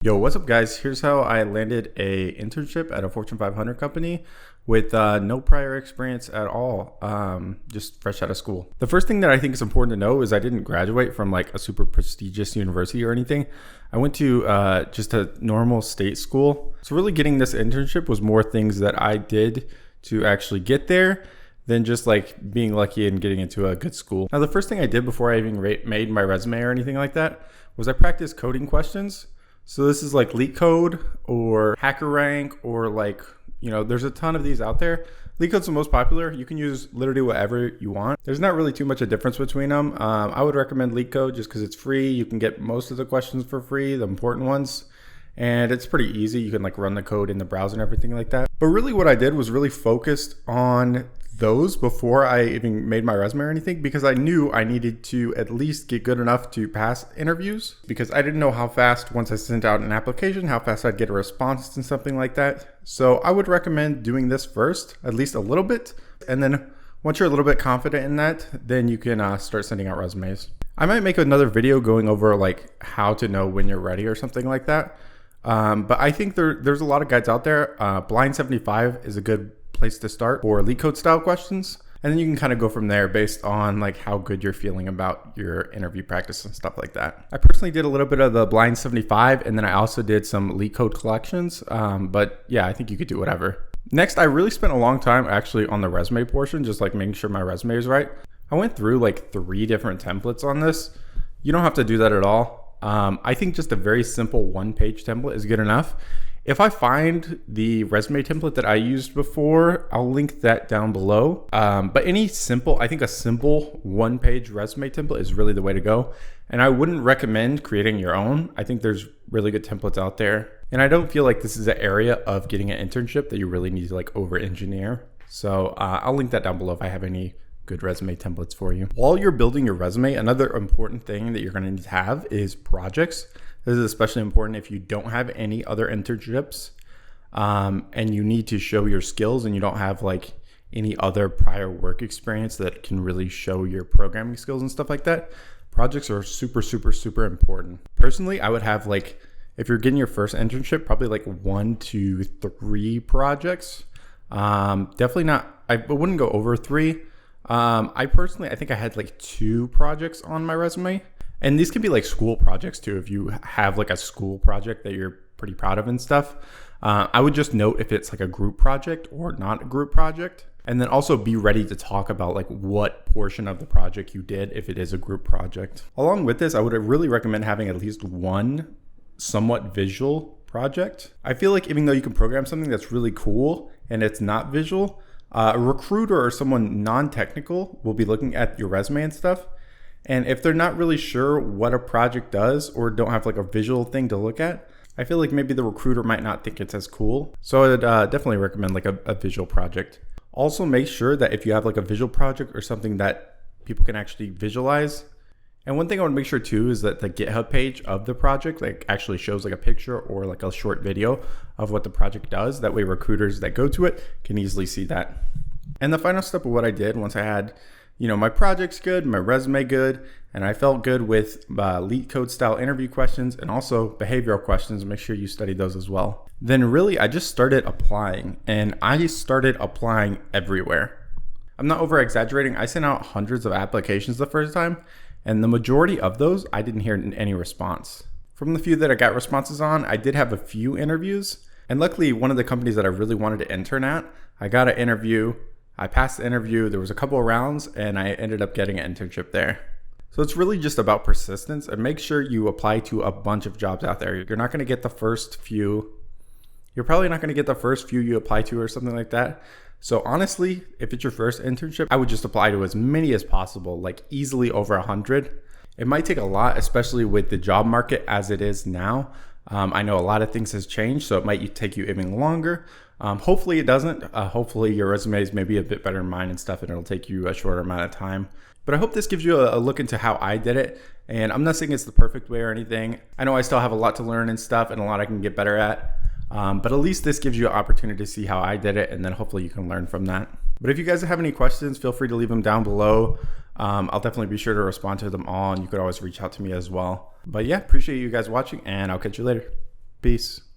Yo, what's up guys? Here's how I landed a internship at a Fortune 500 company with no prior experience at all, just fresh out of school. The first thing that I think is important to know is I didn't graduate from like a super prestigious university or anything. I went to just a normal state school. So really getting this internship was more things that I did to actually get there than just like being lucky and getting into a good school. Now, the first thing I did before I even made my resume or anything like that was I practiced coding questions. So this is like LeetCode or HackerRank or like, there's a ton of these out there. LeetCode's the most popular. You can use literally whatever you want. There's not really too much a difference between them. I would recommend LeetCode just because it's free. You can get most of the questions for free, the important ones. And it's pretty easy. You can like run the code in the browser and everything like that. But really what I did was really focused on those before I even made my resume or anything, because I knew I needed to at least get good enough to pass interviews, because I didn't know how fast, once I sent out an application, how fast I'd get a response and something like that. So I would recommend doing this first, at least a little bit. And then once you're a little bit confident in that, then you can start sending out resumes. I might make another video going over like how to know when you're ready or something like that. But I think there's a lot of guides out there. Blind 75 is a good place to start for LeetCode style questions. And then you can kind of go from there based on like how good you're feeling about your interview practice and stuff like that. I personally did a little bit of the Blind 75, and then I also did some LeetCode collections. But yeah, I think you could do whatever. Next, I really spent a long time actually on the resume portion, just like making sure my resume is right. I went through like 3 different templates on this. You don't have to do that at all. I think just a very simple 1-page template is good enough. If I find the resume template that I used before, I'll link that down below. But I think a simple 1-page resume template is really the way to go. And I wouldn't recommend creating your own. I think there's really good templates out there. And I don't feel like this is an area of getting an internship that you really need to like over engineer. So I'll link that down below if I have any good resume templates for you. While you're building your resume, another important thing that you're going to need to have is projects. This is especially important if you don't have any other internships and you need to show your skills and you don't have like any other prior work experience that can really show your programming skills and stuff like that. Projects are super, super, super important. Personally, I would have like, if you're getting your first internship, probably like 1 to 3 projects. Definitely not, I wouldn't go over 3. I think I had like 2 projects on my resume. And these can be like school projects too. If you have like a school project that you're pretty proud of and stuff, I would just note if it's like a group project or not a group project. And then also be ready to talk about like what portion of the project you did if it is a group project. Along with this, I would really recommend having at least 1 somewhat visual project. I feel like even though you can program something that's really cool and it's not visual, a recruiter or someone non-technical will be looking at your resume and stuff. And if they're not really sure what a project does or don't have like a visual thing to look at, I feel like maybe the recruiter might not think it's as cool. So I'd definitely recommend like a visual project. Also make sure that if you have like a visual project or something that people can actually visualize. And one thing I would make sure too is that the GitHub page of the project like actually shows like a picture or like a short video of what the project does. That way recruiters that go to it can easily see that. And the final step of what I did once I had my project's good, my resume good, and I felt good with LeetCode style interview questions and also behavioral questions. Make sure you study those as well. Then really, I just started applying, and I started applying everywhere. I'm not over exaggerating. I sent out hundreds of applications the first time, and the majority of those, I didn't hear any response. From the few that I got responses on, I did have a few interviews, and luckily one of the companies that I really wanted to intern at, I got an interview. I passed the interview, there was a couple of rounds, and I ended up getting an internship there. So it's really just about persistence, and make sure you apply to a bunch of jobs out there. You're not gonna get the first few. You're probably not gonna get the first few you apply to or something like that. So honestly, if it's your first internship, I would just apply to as many as possible, like easily over 100. It might take a lot, especially with the job market as it is now. I know a lot of things has changed, so it might take you even longer. Hopefully it doesn't. Hopefully your resume is maybe a bit better than mine and stuff, and it'll take you a shorter amount of time. But I hope this gives you a look into how I did it. And I'm not saying it's the perfect way or anything. I know I still have a lot to learn and stuff and a lot I can get better at. But at least this gives you an opportunity to see how I did it, and then hopefully you can learn from that. But if you guys have any questions, feel free to leave them down below. I'll definitely be sure to respond to them all, and you could always reach out to me as well. But yeah, appreciate you guys watching, and I'll catch you later. Peace.